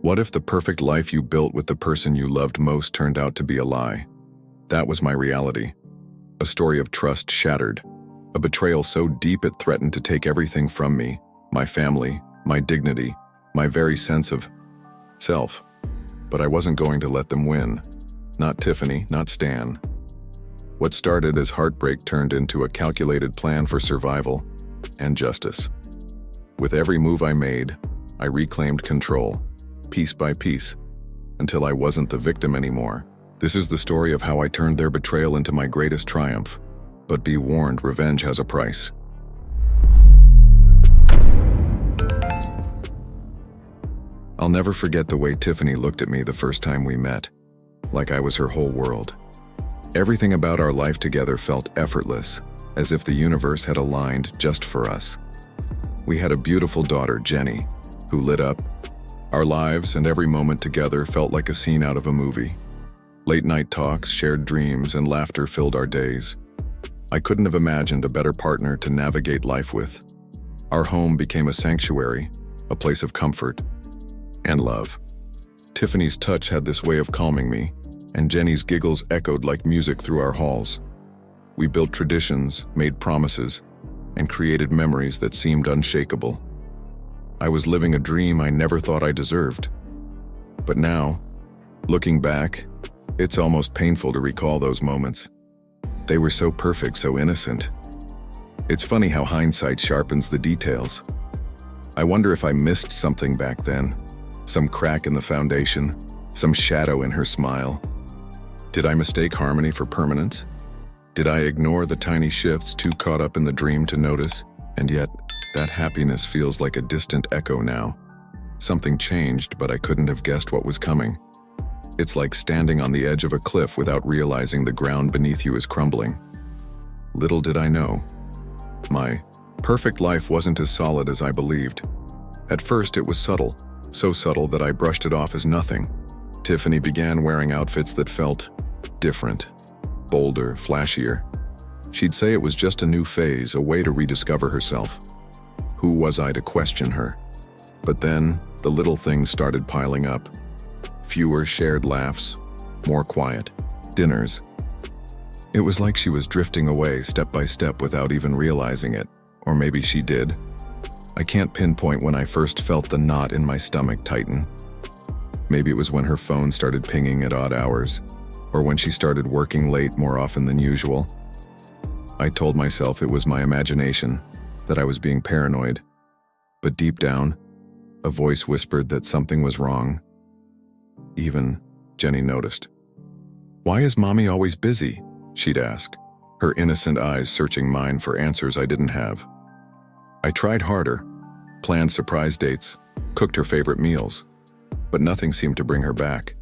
What if the perfect life you built with the person you loved most turned out to be a lie? That was my reality. A story of trust shattered. A betrayal so deep it threatened to take everything from me, my family, my dignity, my very sense of self. But I wasn't going to let them win. Not Tiffany, not Stan. What started as heartbreak turned into a calculated plan for survival and justice. With every move I made, I reclaimed control, piece by piece, until I wasn't the victim anymore. This is the story of how I turned their betrayal into my greatest triumph. But be warned, revenge has a price. I'll never forget the way Tiffany looked at me the first time we met, like I was her whole world. Everything about our life together felt effortless, as if the universe had aligned just for us. We had a beautiful daughter, Jenny, who lit up. Our lives and every moment together felt like a scene out of a movie. Late-night talks, shared dreams, and laughter filled our days. I couldn't have imagined a better partner to navigate life with. Our home became a sanctuary, a place of comfort and love. Tiffany's touch had this way of calming me, and Jenny's giggles echoed like music through our halls. We built traditions, made promises, and created memories that seemed unshakable. I was living a dream I never thought I deserved. But now, looking back, it's almost painful to recall those moments. They were so perfect, so innocent. It's funny how hindsight sharpens the details. I wonder if I missed something back then. Some crack in the foundation, some shadow in her smile. Did I mistake harmony for permanence? Did I ignore the tiny shifts, too caught up in the dream to notice? And yet, that happiness feels like a distant echo now. Something changed, but I couldn't have guessed what was coming. It's like standing on the edge of a cliff without realizing the ground beneath you is crumbling. Little did I know. My perfect life wasn't as solid as I believed. At first, it was subtle, so subtle that I brushed it off as nothing. Tiffany began wearing outfits that felt different, bolder, flashier. She'd say it was just a new phase, a way to rediscover herself. Who was I to question her? But then, the little things started piling up. Fewer shared laughs, more quiet, dinners. It was like she was drifting away step by step without even realizing it, or maybe she did. I can't pinpoint when I first felt the knot in my stomach tighten. Maybe it was when her phone started pinging at odd hours, or when she started working late more often than usual. I told myself it was my imagination, that I was being paranoid. But deep down, a voice whispered that something was wrong. Even Jenny noticed. "Why is Mommy always busy?" she'd ask, her innocent eyes searching mine for answers I didn't have. I tried harder, planned surprise dates, cooked her favorite meals, but nothing seemed to bring her back.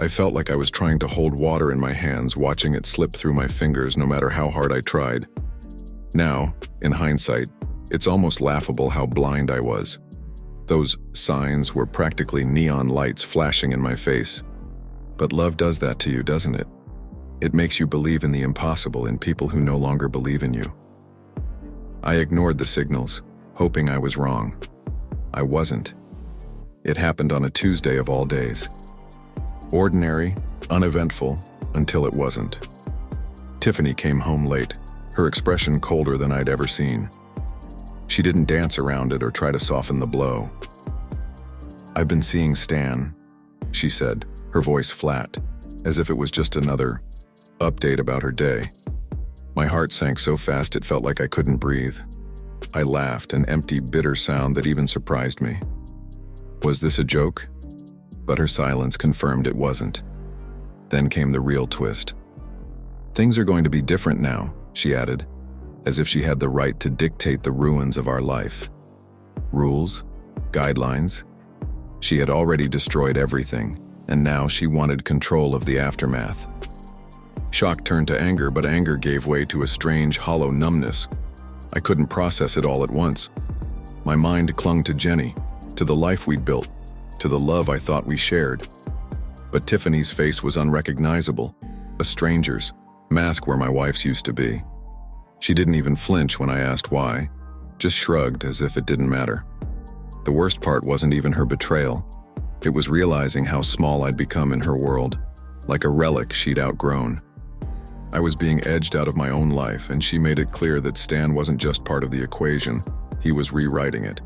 I felt like I was trying to hold water in my hands, watching it slip through my fingers no matter how hard I tried. Now, in hindsight, it's almost laughable how blind I was. Those signs were practically neon lights flashing in my face. But love does that to you, doesn't it? It makes you believe in the impossible, in people who no longer believe in you. I ignored the signals, hoping I was wrong. I wasn't. It happened on a Tuesday of all days. Ordinary, uneventful, until it wasn't. Tiffany came home late, her expression colder than I'd ever seen. She didn't dance around it or try to soften the blow. "I've been seeing Stan," she said, her voice flat, as if it was just another update about her day. My heart sank so fast it felt like I couldn't breathe. I laughed, an empty, bitter sound that even surprised me. Was this a joke? But her silence confirmed it wasn't. Then came the real twist. "Things are going to be different now," she added, as if she had the right to dictate the ruins of our life. Rules, guidelines. She had already destroyed everything, and now she wanted control of the aftermath. Shock turned to anger, but anger gave way to a strange, hollow numbness. I couldn't process it all at once. My mind clung to Jenny, to the life we'd built, to the love I thought we shared. But Tiffany's face was unrecognizable, a stranger's, mask where my wife's used to be. She didn't even flinch when I asked why, just shrugged as if it didn't matter. The worst part wasn't even her betrayal. It was realizing how small I'd become in her world, like a relic she'd outgrown. I was being edged out of my own life, and she made it clear that Stan wasn't just part of the equation, he was rewriting it.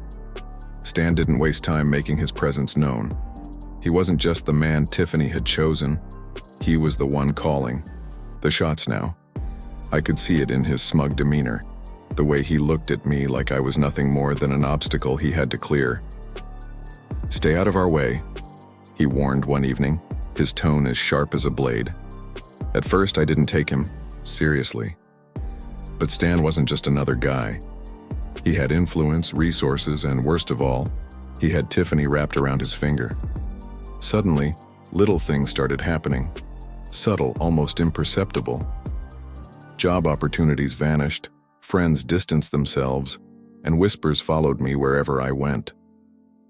Stan didn't waste time making his presence known. He wasn't just the man Tiffany had chosen, he was the one calling the shots now. I could see it in his smug demeanor, the way he looked at me like I was nothing more than an obstacle he had to clear. "Stay out of our way," he warned one evening, his tone as sharp as a blade. At first, I didn't take him seriously. But Stan wasn't just another guy. He had influence, resources, and worst of all, he had Tiffany wrapped around his finger. Suddenly, little things started happening. Subtle, almost imperceptible. Job opportunities vanished, friends distanced themselves, and whispers followed me wherever I went.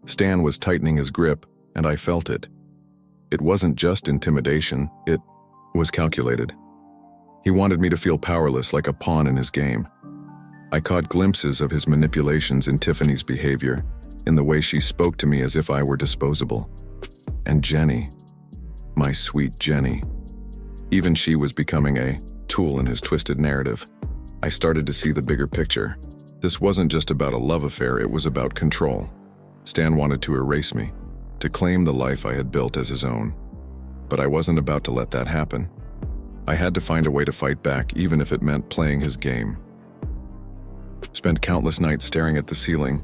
Stan was tightening his grip, and I felt it. It wasn't just intimidation, it was calculated. He wanted me to feel powerless, like a pawn in his game. I caught glimpses of his manipulations in Tiffany's behavior, in the way she spoke to me as if I were disposable. And Jenny, my sweet Jenny. Even she was becoming a tool in his twisted narrative. I started to see the bigger picture. This wasn't just about a love affair, it was about control. Stan wanted to erase me, to claim the life I had built as his own. But I wasn't about to let that happen. I had to find a way to fight back, even if it meant playing his game. Spent countless nights staring at the ceiling,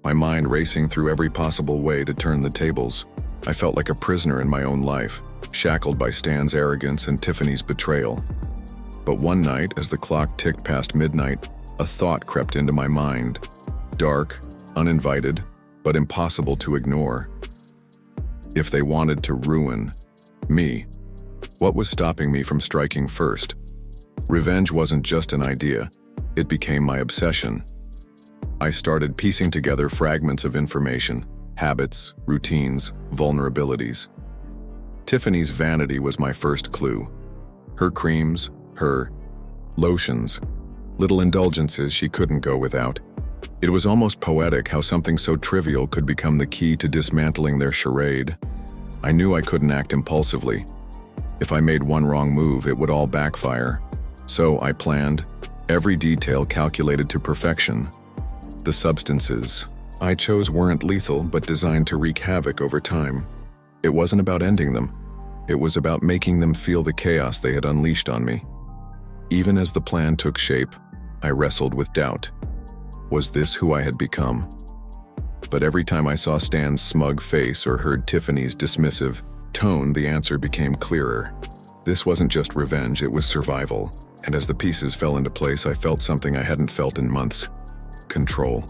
my mind racing through every possible way to turn the tables. I felt like a prisoner in my own life, shackled by Stan's arrogance and Tiffany's betrayal. But one night, as the clock ticked past midnight, a thought crept into my mind. Dark, uninvited, but impossible to ignore. If they wanted to ruin me, what was stopping me from striking first? Revenge wasn't just an idea, it became my obsession. I started piecing together fragments of information, habits, routines, vulnerabilities. Tiffany's vanity was my first clue. Her creams, her lotions, little indulgences she couldn't go without. It was almost poetic how something so trivial could become the key to dismantling their charade. I knew I couldn't act impulsively. If I made one wrong move, it would all backfire. So I planned, every detail calculated to perfection. The substances I chose weren't lethal, but designed to wreak havoc over time. It wasn't about ending them. It was about making them feel the chaos they had unleashed on me. Even as the plan took shape, I wrestled with doubt. Was this who I had become? But every time I saw Stan's smug face or heard Tiffany's dismissive tone, the answer became clearer. This wasn't just revenge, it was survival. And as the pieces fell into place, I felt something I hadn't felt in months. Control.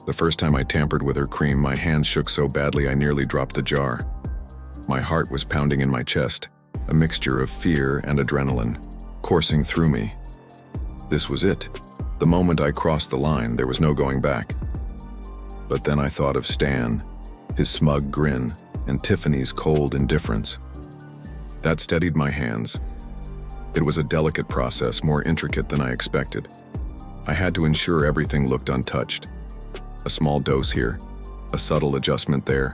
The first time I tampered with her cream, my hands shook so badly I nearly dropped the jar. My heart was pounding in my chest, a mixture of fear and adrenaline, coursing through me. This was it. The moment I crossed the line, there was no going back. But then I thought of Stan, his smug grin, and Tiffany's cold indifference. That steadied my hands. It was a delicate process, more intricate than I expected. I had to ensure everything looked untouched. A small dose here, a subtle adjustment there.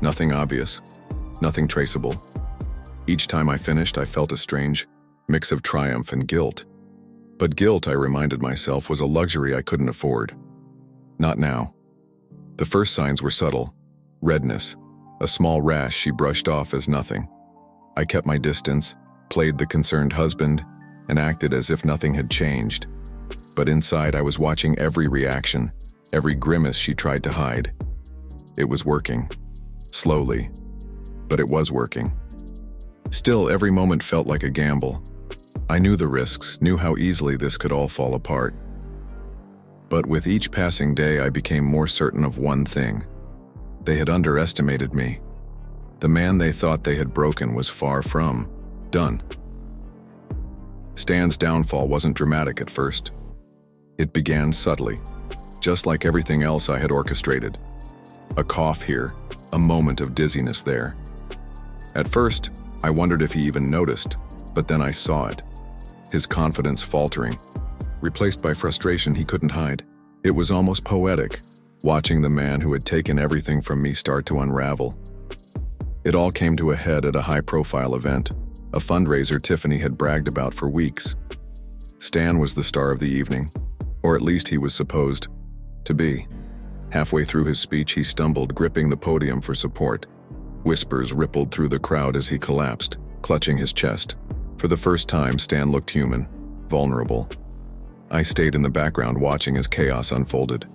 Nothing obvious, nothing traceable. Each time I finished, I felt a strange mix of triumph and guilt. But guilt, I reminded myself, was a luxury I couldn't afford. Not now. The first signs were subtle. Redness, a small rash she brushed off as nothing. I kept my distance, played the concerned husband, and acted as if nothing had changed. But inside, I was watching every reaction, every grimace she tried to hide. It was working. Slowly. But it was working. Still, every moment felt like a gamble. I knew the risks, knew how easily this could all fall apart. But with each passing day, I became more certain of one thing. They had underestimated me. The man they thought they had broken was far from done. Stan's downfall wasn't dramatic at first. It began subtly, just like everything else I had orchestrated. A cough here, a moment of dizziness there. At first, I wondered if he even noticed, but then I saw it. His confidence faltering, replaced by frustration he couldn't hide. It was almost poetic. watching the man who had taken everything from me start to unravel. It all came to a head at a high-profile event, a fundraiser Tiffany had bragged about for weeks. Stan was the star of the evening, or at least he was supposed to be. Halfway through his speech, he stumbled, gripping the podium for support. Whispers rippled through the crowd as he collapsed, clutching his chest. For the first time, Stan looked human, vulnerable. I stayed in the background watching as chaos unfolded.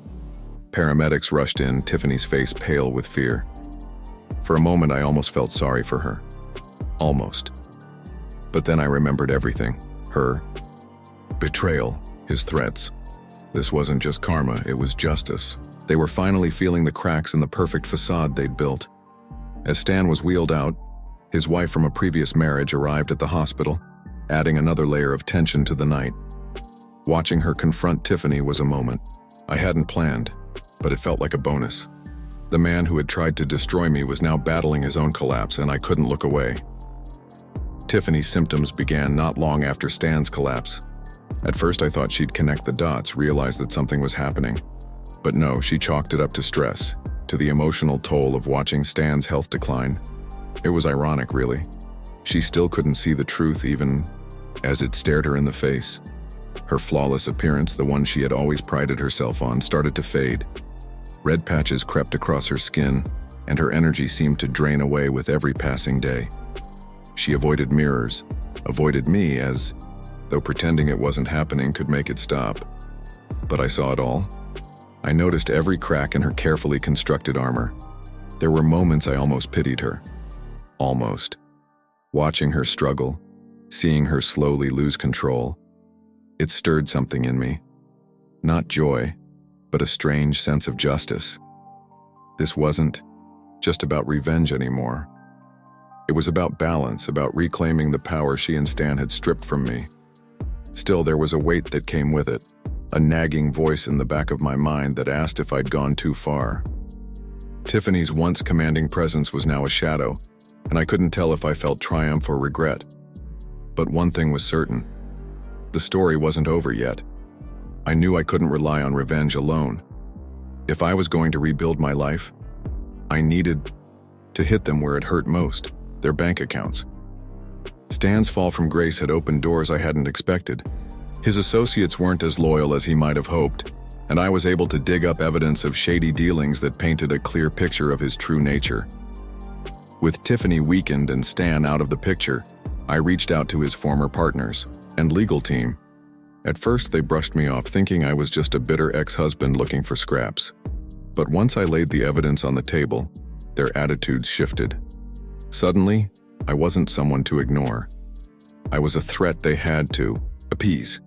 Paramedics rushed in, Tiffany's face pale with fear. For a moment, I almost felt sorry for her. Almost. But then I remembered everything. Her betrayal, his threats. This wasn't just karma, it was justice. They were finally feeling the cracks in the perfect facade they'd built. As Stan was wheeled out, his wife from a previous marriage arrived at the hospital, adding another layer of tension to the night. Watching her confront Tiffany was a moment I hadn't planned, but it felt like a bonus. The man who had tried to destroy me was now battling his own collapse, and I couldn't look away. Tiffany's symptoms began not long after Stan's collapse. At first I thought she'd connect the dots, realize that something was happening. But no, she chalked it up to stress, to the emotional toll of watching Stan's health decline. It was ironic, really. She still couldn't see the truth even as it stared her in the face. Her flawless appearance, the one she had always prided herself on, started to fade. Red patches crept across her skin, and her energy seemed to drain away with every passing day. She avoided mirrors, avoided me, as though pretending it wasn't happening could make it stop. But I saw it all. I noticed every crack in her carefully constructed armor. There were moments I almost pitied her. Almost. Watching her struggle, seeing her slowly lose control, it stirred something in me. Not joy, but a strange sense of justice. This wasn't just about revenge anymore. It was about balance, about reclaiming the power she and Stan had stripped from me. Still, there was a weight that came with it, a nagging voice in the back of my mind that asked if I'd gone too far. Tiffany's once commanding presence was now a shadow, and I couldn't tell if I felt triumph or regret. But one thing was certain. The story wasn't over yet. I knew I couldn't rely on revenge alone. If I was going to rebuild my life, I needed to hit them where it hurt most, their bank accounts. Stan's fall from grace had opened doors I hadn't expected. His associates weren't as loyal as he might have hoped, and I was able to dig up evidence of shady dealings that painted a clear picture of his true nature. With Tiffany weakened and Stan out of the picture, I reached out to his former partners and legal team. At first, they brushed me off, thinking I was just a bitter ex-husband looking for scraps. But once I laid the evidence on the table, their attitudes shifted. Suddenly, I wasn't someone to ignore. I was a threat they had to appease.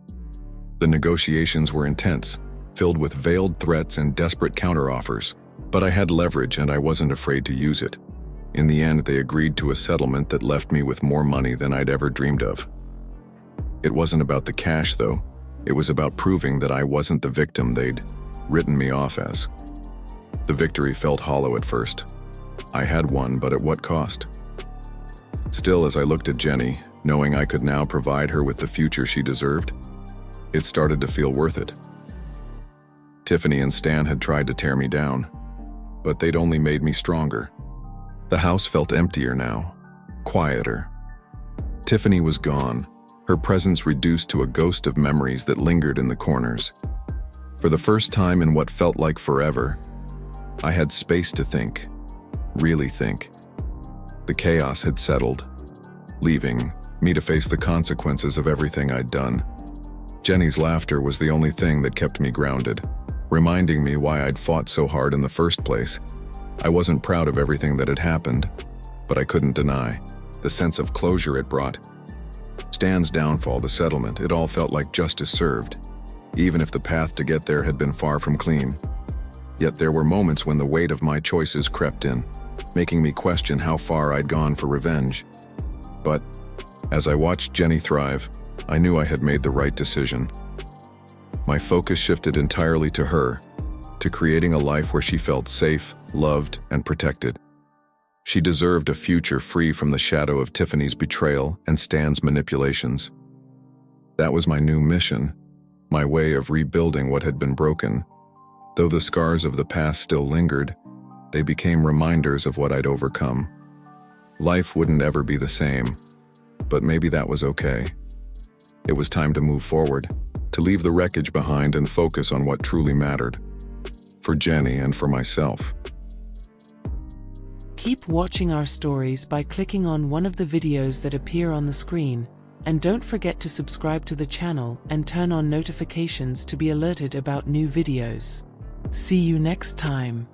The negotiations were intense, filled with veiled threats and desperate counteroffers, but I had leverage and I wasn't afraid to use it. In the end, they agreed to a settlement that left me with more money than I'd ever dreamed of. It wasn't about the cash, though. It was about proving that I wasn't the victim they'd written me off as. The victory felt hollow at first. I had won, but at what cost? Still, as I looked at Jenny, knowing I could now provide her with the future she deserved, it started to feel worth it. Tiffany and Stan had tried to tear me down, but they'd only made me stronger. The house felt emptier now, quieter. Tiffany was gone, her presence reduced to a ghost of memories that lingered in the corners. For the first time in what felt like forever, I had space to think, really think. The chaos had settled, leaving me to face the consequences of everything I'd done. Jenny's laughter was the only thing that kept me grounded, reminding me why I'd fought so hard in the first place. I wasn't proud of everything that had happened, but I couldn't deny the sense of closure it brought. Stan's downfall, the settlement, it all felt like justice served, even if the path to get there had been far from clean. Yet there were moments when the weight of my choices crept in, making me question how far I'd gone for revenge. But as I watched Jenny thrive, I knew I had made the right decision. My focus shifted entirely to her, to creating a life where she felt safe, loved, and protected. She deserved a future free from the shadow of Tiffany's betrayal and Stan's manipulations. That was my new mission, my way of rebuilding what had been broken. Though the scars of the past still lingered, they became reminders of what I'd overcome. Life wouldn't ever be the same, but maybe that was okay. It was time to move forward, to leave the wreckage behind and focus on what truly mattered. For Jenny and for myself. Keep watching our stories by clicking on one of the videos that appear on the screen, and don't forget to subscribe to the channel and turn on notifications to be alerted about new videos. See you next time.